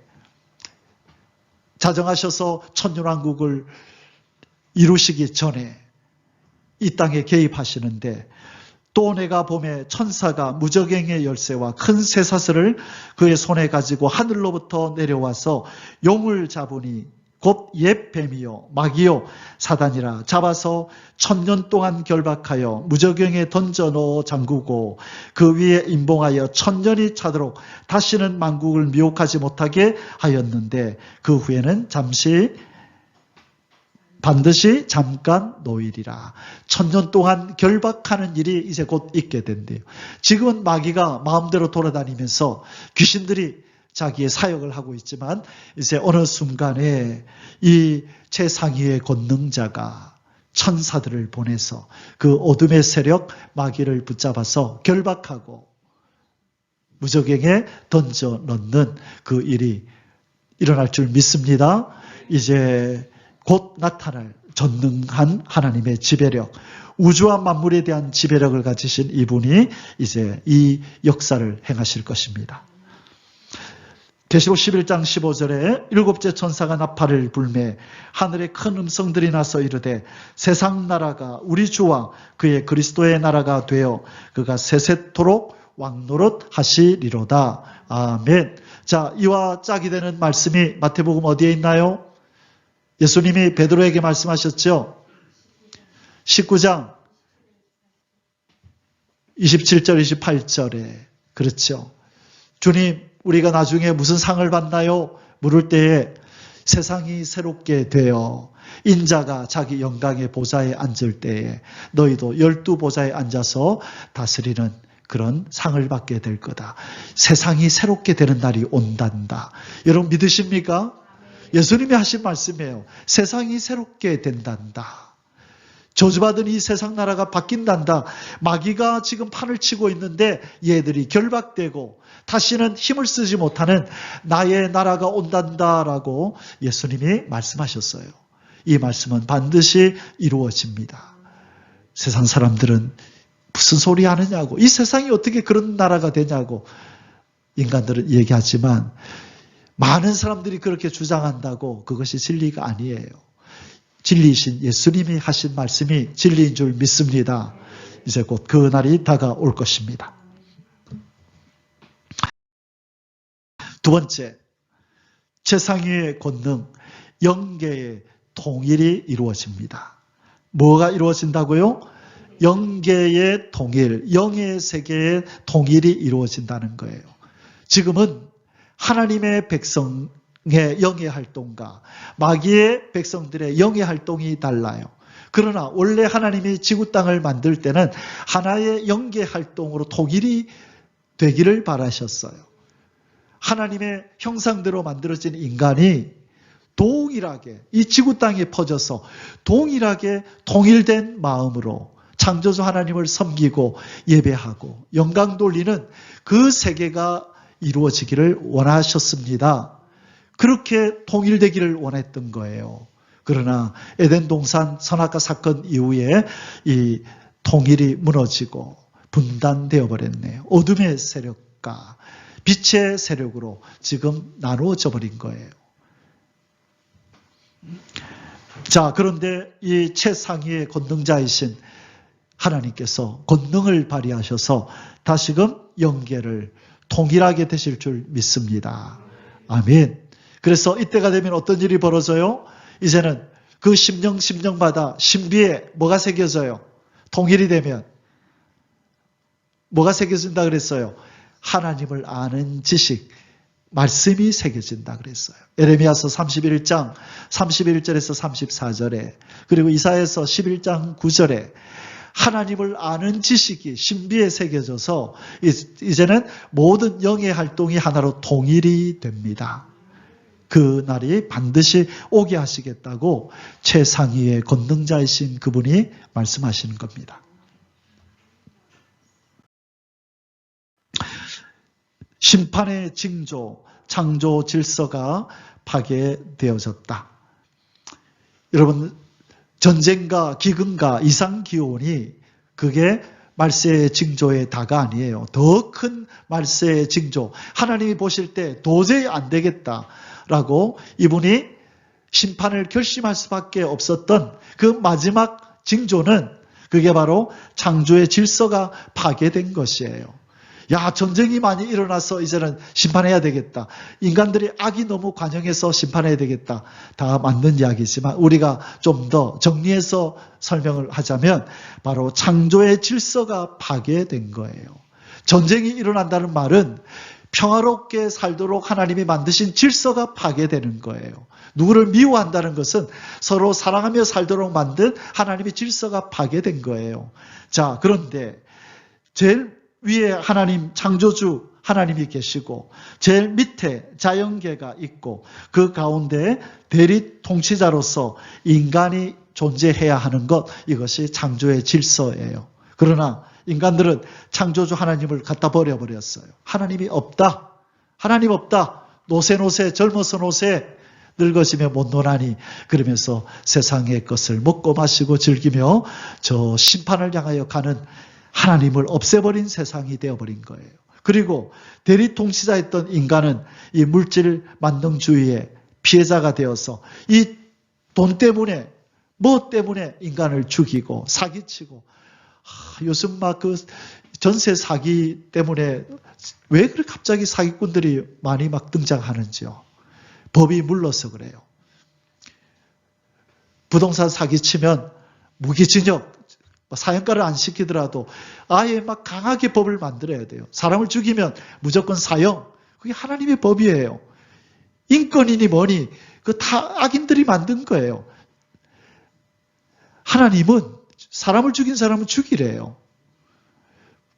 자정하셔서 천년왕국을 이루시기 전에 이 땅에 개입하시는데, 또 내가 봄에 천사가 무저갱의 열쇠와 큰 쇠사슬을 그의 손에 가지고 하늘로부터 내려와서 용을 잡으니 곧 옛 뱀이요 마귀요 사단이라 잡아서 1000년 동안 결박하여 무저갱에 던져 넣어 잠그고 그 위에 임봉하여 1000년이 차도록 다시는 만국을 미혹하지 못하게 하였는데, 그 후에는 반드시 잠깐 노일이라. 1000년 동안 결박하는 일이 이제 곧 있게 된대요. 지금은 마귀가 마음대로 돌아다니면서 귀신들이 자기의 사역을 하고 있지만, 이제 어느 순간에 이 최상위의 권능자가 천사들을 보내서 그 어둠의 세력 마귀를 붙잡아서 결박하고 무저갱에 던져 넣는 그 일이 일어날 줄 믿습니다. 이제 곧 나타날 전능한 하나님의 지배력, 우주와 만물에 대한 지배력을 가지신 이분이 이제 이 역사를 행하실 것입니다. 계시록 11장 15절에 일곱째 천사가 나팔을 불매 하늘에 큰 음성들이 나서 이르되 세상 나라가 우리 주와 그의 그리스도의 나라가 되어 그가 세세토록 왕노릇 하시리로다. 아멘. 자, 이와 짝이 되는 말씀이 마태복음 어디에 있나요? 예수님이 베드로에게 말씀하셨죠. 19장 27절 28절에 그렇죠. 주님, 우리가 나중에 무슨 상을 받나요? 물을 때에 세상이 새롭게 되어 인자가 자기 영광의 보좌에 앉을 때에 너희도 12보좌에 앉아서 다스리는 그런 상을 받게 될 거다. 세상이 새롭게 되는 날이 온단다. 여러분 믿으십니까? 예수님이 하신 말씀이에요. 세상이 새롭게 된단다. 저주받은 이 세상 나라가 바뀐단다. 마귀가 지금 판을 치고 있는데 얘들이 결박되고 다시는 힘을 쓰지 못하는 나의 나라가 온단다라고 예수님이 말씀하셨어요. 이 말씀은 반드시 이루어집니다. 세상 사람들은 무슨 소리 하느냐고, 이 세상이 어떻게 그런 나라가 되냐고 인간들은 얘기하지만 많은 사람들이 그렇게 주장한다고 그것이 진리가 아니에요. 진리이신 예수님이 하신 말씀이 진리인 줄 믿습니다. 이제 곧 그 날이 다가올 것입니다. 두 번째, 최상위의 권능, 영계의 통일이 이루어집니다. 뭐가 이루어진다고요? 영계의 통일, 영의 세계의 통일이 이루어진다는 거예요. 지금은 하나님의 백성의 영의 활동과 마귀의 백성들의 영의 활동이 달라요. 그러나 원래 하나님이 지구 땅을 만들 때는 하나의 영계 활동으로 통일이 되기를 바라셨어요. 하나님의 형상대로 만들어진 인간이 동일하게 이 지구 땅에 퍼져서 동일하게 통일된 마음으로 창조주 하나님을 섬기고 예배하고 영광 돌리는 그 세계가 이루어지기를 원하셨습니다. 그렇게 통일되기를 원했던 거예요. 그러나 에덴 동산 선악과 사건 이후에 이 통일이 무너지고 분단되어 버렸네요. 어둠의 세력과 빛의 세력으로 지금 나누어져 버린 거예요. 자, 그런데 이 최상위의 권능자이신 하나님께서 권능을 발휘하셔서 다시금 영계를 통일하게 되실 줄 믿습니다. 아멘. 그래서 이때가 되면 어떤 일이 벌어져요? 이제는 그 심령마다 신비에 뭐가 새겨져요? 통일이 되면 뭐가 새겨진다 그랬어요? 하나님을 아는 지식, 말씀이 새겨진다 그랬어요. 에레미야서 31장 31절에서 34절에 그리고 이사야서 11장 9절에 하나님을 아는 지식이 신비에 새겨져서 이제는 모든 영의 활동이 하나로 통일이 됩니다. 그 날이 반드시 오게 하시겠다고 최상위의 권능자이신 그분이 말씀하시는 겁니다. 심판의 징조, 창조 질서가 파괴되어졌다. 여러분, 전쟁과 기근과 이상기온이 그게 말세의 징조의 다가 아니에요. 더 큰 말세의 징조. 하나님이 보실 때 도저히 안 되겠다라고 이분이 심판을 결심할 수밖에 없었던 그 마지막 징조는 그게 바로 창조의 질서가 파괴된 것이에요. 야, 전쟁이 많이 일어나서 이제는 심판해야 되겠다. 인간들이 악이 너무 관영해서 심판해야 되겠다. 다 맞는 이야기지만 우리가 좀 더 정리해서 설명을 하자면 바로 창조의 질서가 파괴된 거예요. 전쟁이 일어난다는 말은 평화롭게 살도록 하나님이 만드신 질서가 파괴되는 거예요. 누구를 미워한다는 것은 서로 사랑하며 살도록 만든 하나님의 질서가 파괴된 거예요. 자, 그런데 제일 위에 하나님 창조주 하나님이 계시고 제일 밑에 자연계가 있고 그 가운데 대리 통치자로서 인간이 존재해야 하는 것, 이것이 창조의 질서예요. 그러나 인간들은 창조주 하나님을 갖다 버려버렸어요. 하나님이 없다. 하나님 없다. 노세 젊어서 노세 늙어지면 못 노나니 그러면서 세상의 것을 먹고 마시고 즐기며 저 심판을 향하여 가는 하나님을 없애버린 세상이 되어버린 거예요. 그리고 대리통치자였던 인간은 이 물질 만능주의의 피해자가 되어서 이 돈 때문에 뭐 때문에 인간을 죽이고 사기치고 요즘 막 그 전세 사기 때문에 왜 그렇게 갑자기 사기꾼들이 많이 막 등장하는지요. 법이 물러서 그래요. 부동산 사기치면 무기징역, 사형가를 안 시키더라도 아예 막 강하게 법을 만들어야 돼요. 사람을 죽이면 무조건 사형. 그게 하나님의 법이에요. 인권이니 뭐니 그 다 악인들이 만든 거예요. 하나님은 사람을 죽인 사람은 죽이래요.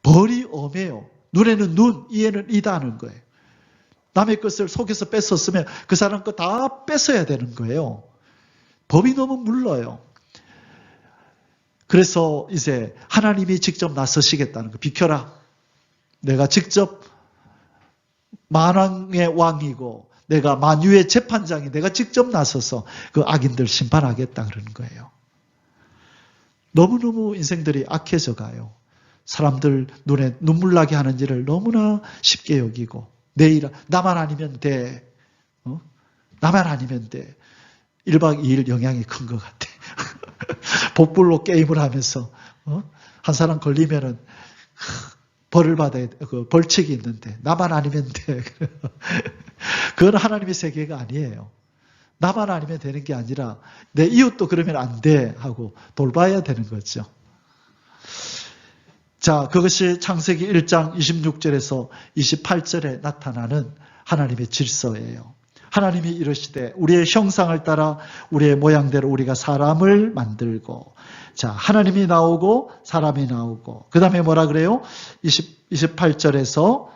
벌이 엄해요. 눈에는 눈, 이에는 이다 하는 거예요. 남의 것을 속에서 뺏었으면 그 사람 거 다 뺏어야 되는 거예요. 법이 너무 물러요. 그래서 이제 하나님이 직접 나서시겠다는 거. 비켜라. 내가 직접 만왕의 왕이고 내가 만유의 재판장이 내가 직접 나서서 그 악인들 심판하겠다 그러는 거예요. 너무너무 인생들이 악해져 가요. 사람들 눈에 눈물 나게 하는 일을 너무나 쉽게 여기고 내 일, 나만 아니면 돼. 나만 아니면 돼. 1박 2일 영향이 큰 것 같아. 복불로 게임을 하면서 한 사람 걸리면은 벌을 받아야 돼. 그 벌칙이 있는데 나만 아니면 돼. 그건 하나님의 세계가 아니에요. 나만 아니면 되는 게 아니라 내 이웃도 그러면 안 돼 하고 돌봐야 되는 거죠. 자, 그것이 창세기 1장 26절에서 28절에 나타나는 하나님의 질서예요. 하나님이 이르시되 우리의 형상을 따라 우리의 모양대로 우리가 사람을 만들고, 자, 하나님이 나오고 사람이 나오고, 그 다음에 뭐라 그래요? 28절에서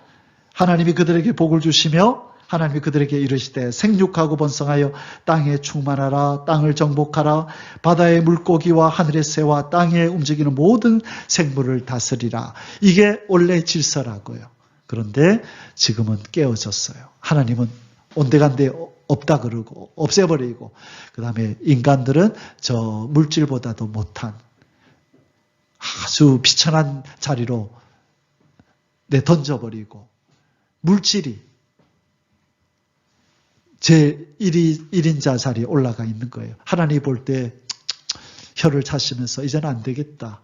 하나님이 그들에게 복을 주시며 하나님이 그들에게 이르시되 생육하고 번성하여 땅에 충만하라. 땅을 정복하라. 바다의 물고기와 하늘의 새와 땅에 움직이는 모든 생물을 다스리라. 이게 원래 질서라고요. 그런데 지금은 깨어졌어요. 하나님은 온데간데 없다 그러고 없애버리고, 그 다음에 인간들은 저 물질보다도 못한 아주 비천한 자리로 내던져버리고 물질이 제1인자 자리에 올라가 있는 거예요. 하나님이 볼 때 혀를 차시면서 이제는 안 되겠다.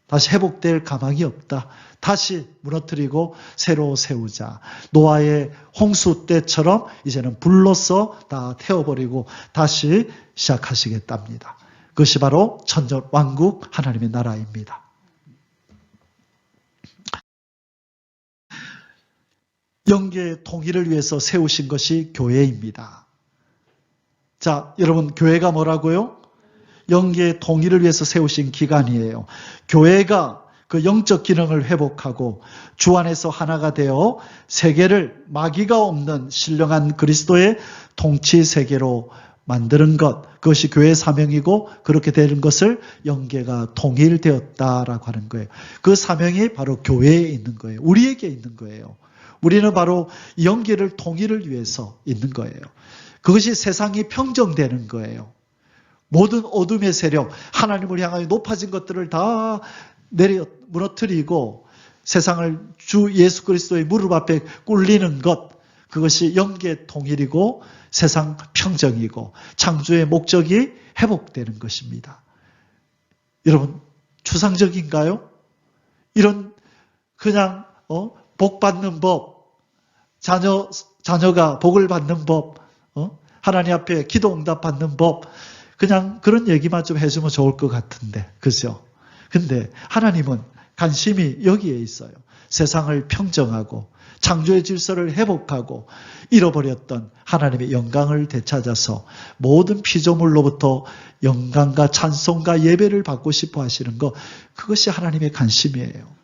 다시 회복될 가망이 없다. 다시 무너뜨리고 새로 세우자. 노아의 홍수 때처럼 이제는 불로써 다 태워버리고 다시 시작하시겠답니다. 그것이 바로 천년왕국 하나님의 나라입니다. 영계의 통일을 위해서 세우신 것이 교회입니다. 자, 여러분, 교회가 뭐라고요? 영계의 통일을 위해서 세우신 기관이에요. 교회가 그 영적 기능을 회복하고 주 안에서 하나가 되어 세계를 마귀가 없는 신령한 그리스도의 통치 세계로 만드는 것, 그것이 교회의 사명이고 그렇게 되는 것을 영계가 통일되었다라고 하는 거예요. 그 사명이 바로 교회에 있는 거예요. 우리에게 있는 거예요. 우리는 바로 영계를 통일을 위해서 있는 거예요. 그것이 세상이 평정되는 거예요. 모든 어둠의 세력, 하나님을 향하여 높아진 것들을 다 무너뜨리고 세상을 주 예수 그리스도의 무릎 앞에 꿇리는 것, 그것이 영계 통일이고 세상 평정이고 창조의 목적이 회복되는 것입니다. 여러분, 추상적인가요? 이런 그냥 복 받는 법, 자녀가 복을 받는 법, 하나님 앞에 기도 응답 받는 법, 그냥 그런 얘기만 좀 해주면 좋을 것 같은데, 그죠? 근데 하나님은 관심이 여기에 있어요. 세상을 평정하고 창조의 질서를 회복하고 잃어버렸던 하나님의 영광을 되찾아서 모든 피조물로부터 영광과 찬송과 예배를 받고 싶어 하시는 것, 그것이 하나님의 관심이에요.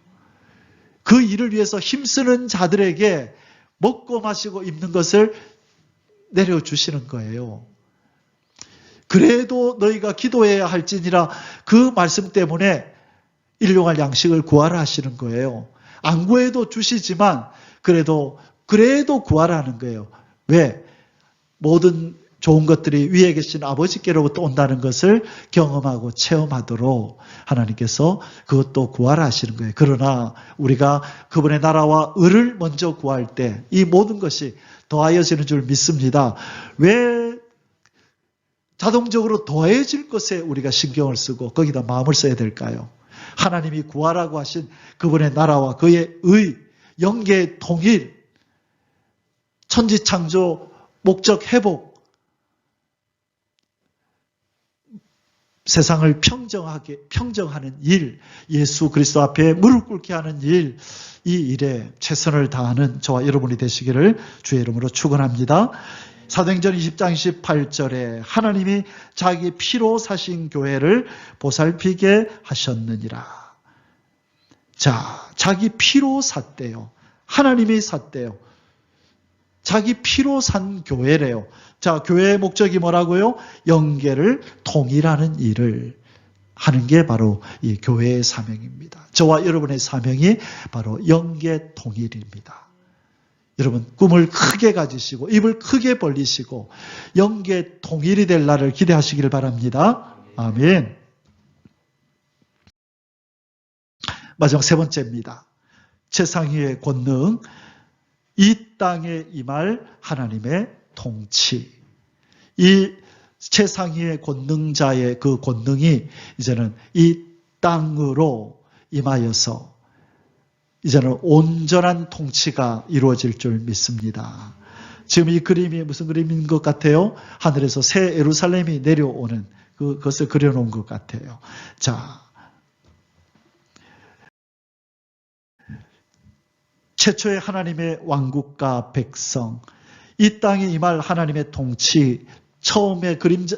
그 일을 위해서 힘쓰는 자들에게 먹고 마시고 입는 것을 내려주시는 거예요. 그래도 너희가 기도해야 할지니라 그 말씀 때문에 일용할 양식을 구하라 하시는 거예요. 안 구해도 주시지만 그래도 구하라 하는 거예요. 왜? 모든 좋은 것들이 위에 계신 아버지께로부터 온다는 것을 경험하고 체험하도록 하나님께서 그것도 구하라 하시는 거예요. 그러나 우리가 그분의 나라와 의를 먼저 구할 때 이 모든 것이 더하여지는 줄 믿습니다. 왜 자동적으로 더해질 것에 우리가 신경을 쓰고 거기다 마음을 써야 될까요? 하나님이 구하라고 하신 그분의 나라와 그의 의, 영계 통일, 천지창조, 목적 회복, 세상을 평정하는 일, 예수 그리스도 앞에 무릎 꿇게 하는 일, 이 일에 최선을 다하는 저와 여러분이 되시기를 주의 이름으로 축원합니다. 사도행전 20장 28절에 하나님이 자기 피로 사신 교회를 보살피게 하셨느니라. 자, 자기 피로 샀대요. 하나님이 샀대요. 자기 피로 산 교회래요. 자, 교회의 목적이 뭐라고요? 영계를 통일하는 일을 하는 게 바로 이 교회의 사명입니다. 저와 여러분의 사명이 바로 영계 통일입니다. 여러분 꿈을 크게 가지시고 입을 크게 벌리시고 영계 통일이 될 날을 기대하시길 바랍니다. 아멘. 마지막 세 번째입니다. 최상위의 권능, 이 땅에 임할 하나님의 통치. 이 최상위의 권능자의 그 권능이 이제는 이 땅으로 임하여서 이제는 온전한 통치가 이루어질 줄 믿습니다. 지금 이 그림이 무슨 그림인 것 같아요? 하늘에서 새 예루살렘이 내려오는 그것을 그려놓은 것 같아요. 자, 최초의 하나님의 왕국과 백성, 이 땅에 임할 하나님의 통치, 처음에 그림자,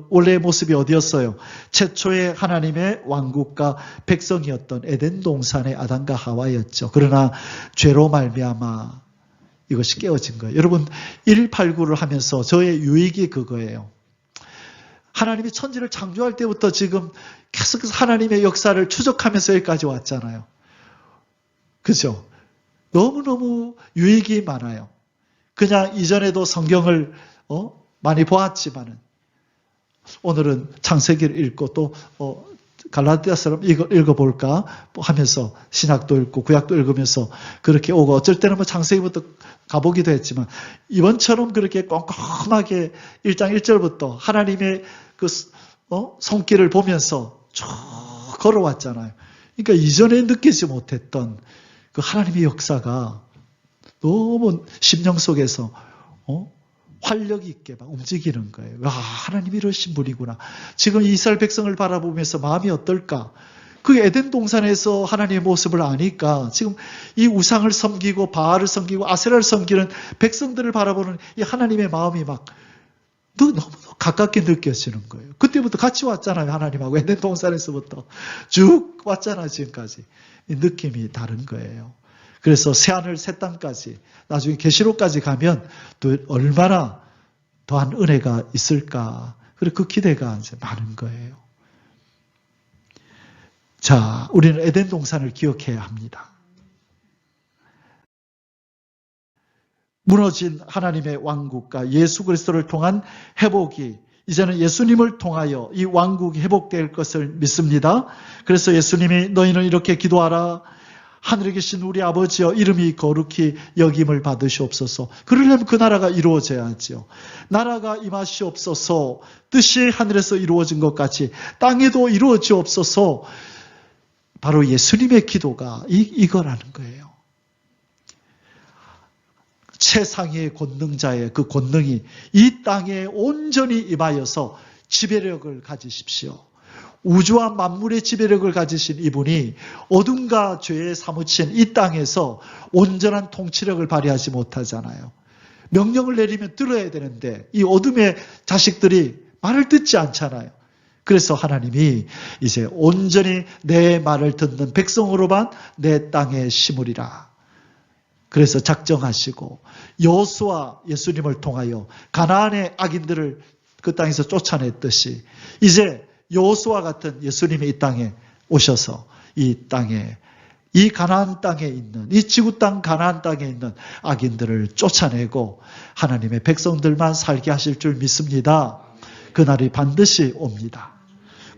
원래의 모습이 어디였어요? 최초의 하나님의 왕국과 백성이었던 에덴 동산의 아담과 하와였죠. 그러나 죄로 말미암아 이것이 깨어진 거예요. 여러분 189를 하면서 저의 유익이 그거예요. 하나님이 천지를 창조할 때부터 지금 계속 하나님의 역사를 추적하면서 여기까지 왔잖아요. 그죠? 너무너무 유익이 많아요. 그냥 이전에도 성경을 많이 보았지만은 오늘은 창세기를 읽고 또 갈라디아서를 읽어볼까 하면서 신학도 읽고 구약도 읽으면서 그렇게 오고 어쩔 때는 뭐 창세기부터 가보기도 했지만 이번처럼 그렇게 꼼꼼하게 1장 1절부터 하나님의 그 손길을 보면서 쭉 걸어왔잖아요. 그러니까 이전에 느끼지 못했던 그 하나님의 역사가 너무 심령 속에서 활력 있게 막 움직이는 거예요. 와, 하나님이 이러신 분이구나. 지금 이스라엘 백성을 바라보면서 마음이 어떨까? 그 에덴 동산에서 하나님의 모습을 아니까 지금 이 우상을 섬기고 바알을 섬기고 아세라를 섬기는 백성들을 바라보는 이 하나님의 마음이 막 너무 가깝게 느껴지는 거예요. 그때부터 같이 왔잖아요. 하나님하고 에덴 동산에서부터 쭉 왔잖아요. 지금까지. 이 느낌이 다른 거예요. 그래서 새하늘 새 땅까지 나중에 계시록까지 가면 또 얼마나 더한 은혜가 있을까. 그리고 그 기대가 이제 많은 거예요. 자, 우리는 에덴 동산을 기억해야 합니다. 무너진 하나님의 왕국과 예수 그리스도를 통한 회복이 이제는 예수님을 통하여 이 왕국이 회복될 것을 믿습니다. 그래서 예수님이 너희는 이렇게 기도하라. 하늘에 계신 우리 아버지여 이름이 거룩히 여김을 받으시옵소서. 그러려면 그 나라가 이루어져야죠. 나라가 임하시옵소서. 뜻이 하늘에서 이루어진 것 같이 땅에도 이루어지옵소서. 바로 예수님의 기도가 이거라는 거예요. 최상위의 권능자의 그 권능이 이 땅에 온전히 임하여서 지배력을 가지십시오. 우주와 만물의 지배력을 가지신 이분이 어둠과 죄에 사무친 이 땅에서 온전한 통치력을 발휘하지 못하잖아요. 명령을 내리면 들어야 되는데 이 어둠의 자식들이 말을 듣지 않잖아요. 그래서 하나님이 이제 온전히 내 말을 듣는 백성으로만 내 땅에 심으리라. 그래서 작정하시고 여호수아 예수님을 통하여 가나안의 악인들을 그 땅에서 쫓아냈듯이 이제 여호수아 같은 예수님이 이 땅에 오셔서 이 땅에, 이 가나안 땅에 있는, 이 지구 땅 가나안 땅에 있는 악인들을 쫓아내고 하나님의 백성들만 살게 하실 줄 믿습니다. 그날이 반드시 옵니다.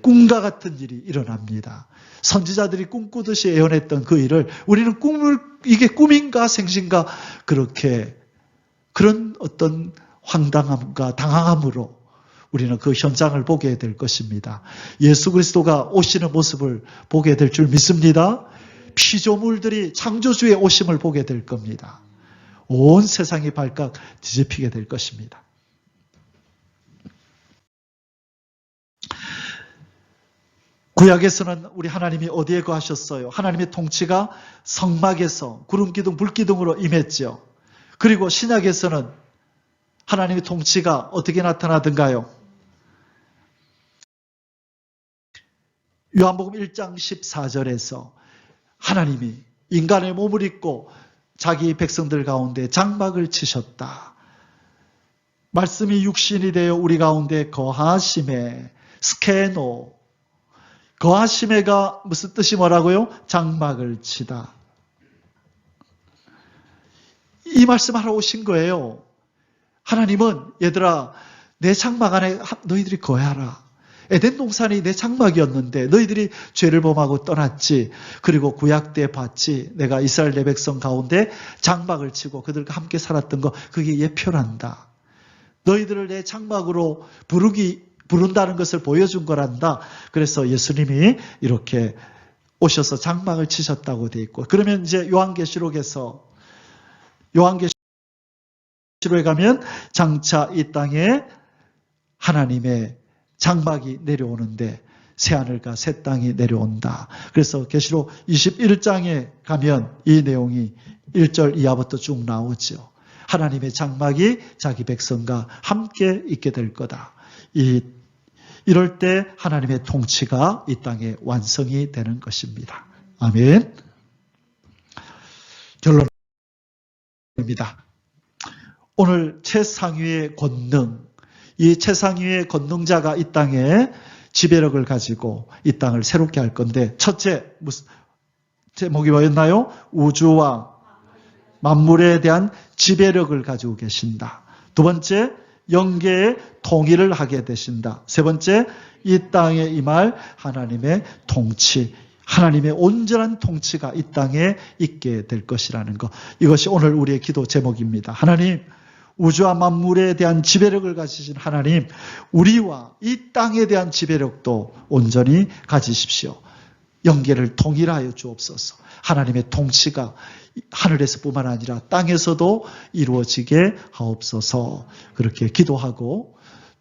꿈과 같은 일이 일어납니다. 선지자들이 꿈꾸듯이 예언했던 그 일을 우리는 이게 꿈인가 생신가 그런 어떤 황당함과 당황함으로 우리는 그 현장을 보게 될 것입니다. 예수 그리스도가 오시는 모습을 보게 될 줄 믿습니다. 피조물들이 창조주의 오심을 보게 될 겁니다. 온 세상이 발칵 뒤집히게 될 것입니다. 구약에서는 우리 하나님이 어디에 거하셨어요? 하나님의 통치가 성막에서 구름기둥, 불기둥으로 임했죠. 그리고 신약에서는 하나님의 통치가 어떻게 나타나던가요? 요한복음 1장 14절에서 하나님이 인간의 몸을 입고 자기 백성들 가운데 장막을 치셨다. 말씀이 육신이 되어 우리 가운데 거하심에, 스케노, 거하심에가 무슨 뜻이 뭐라고요? 장막을 치다. 이 말씀하러 오신 거예요. 하나님은 얘들아 내 장막 안에 너희들이 거하라. 에덴 동산이 내 장막이었는데 너희들이 죄를 범하고 떠났지. 그리고 구약 때 봤지. 내가 이스라엘 내 백성 가운데 장막을 치고 그들과 함께 살았던 거 그게 예표란다. 너희들을 내 장막으로 부른다는 것을 보여준 거란다. 그래서 예수님이 이렇게 오셔서 장막을 치셨다고 돼 있고 그러면 이제 요한계시록에 가면 장차 이 땅에 하나님의 장막이 내려오는데 새하늘과 새 땅이 내려온다. 그래서 계시록 21장에 가면 이 내용이 1절 이하부터 쭉 나오죠. 하나님의 장막이 자기 백성과 함께 있게 될 거다. 이럴 때 하나님의 통치가 이 땅에 완성이 되는 것입니다. 아멘. 결론입니다. 오늘 최상위의 권능, 이 최상위의 권능자가 이 땅에 지배력을 가지고 이 땅을 새롭게 할 건데 첫째, 무슨 제목이 뭐였나요? 우주와 만물에 대한 지배력을 가지고 계신다. 두 번째, 영계의 통일을 하게 되신다. 세 번째, 이 땅에 임할 하나님의 통치, 하나님의 온전한 통치가 이 땅에 있게 될 것이라는 것. 이것이 오늘 우리의 기도 제목입니다. 하나님, 우주와 만물에 대한 지배력을 가지신 하나님, 우리와 이 땅에 대한 지배력도 온전히 가지십시오. 영계를 통일하여 주옵소서. 하나님의 통치가 하늘에서뿐만 아니라 땅에서도 이루어지게 하옵소서. 그렇게 기도하고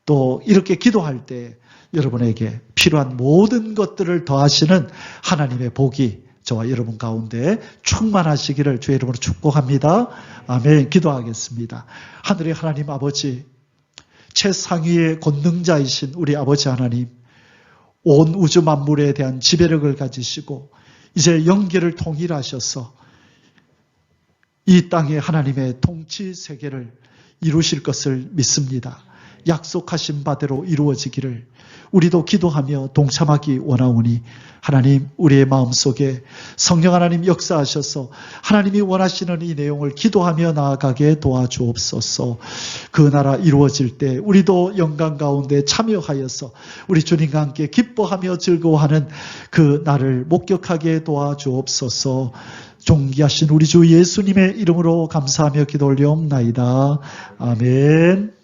또 이렇게 기도할 때 여러분에게 필요한 모든 것들을 더하시는 하나님의 복이 저와 여러분 가운데 충만하시기를 주의 이름으로 축복합니다. 아멘. 기도하겠습니다. 하늘의 하나님 아버지, 최상위의 권능자이신 우리 아버지 하나님, 온 우주 만물에 대한 지배력을 가지시고 이제 영계를 통일하셔서 이 땅에 하나님의 통치 세계를 이루실 것을 믿습니다. 약속하신 바대로 이루어지기를 우리도 기도하며 동참하기 원하오니 하나님, 우리의 마음속에 성령 하나님 역사하셔서 하나님이 원하시는 이 내용을 기도하며 나아가게 도와주옵소서. 그 나라 이루어질 때 우리도 영광 가운데 참여하여서 우리 주님과 함께 기뻐하며 즐거워하는 그 날을 목격하게 도와주옵소서. 존귀하신 우리 주 예수님의 이름으로 감사하며 기도 올리옵나이다. 아멘.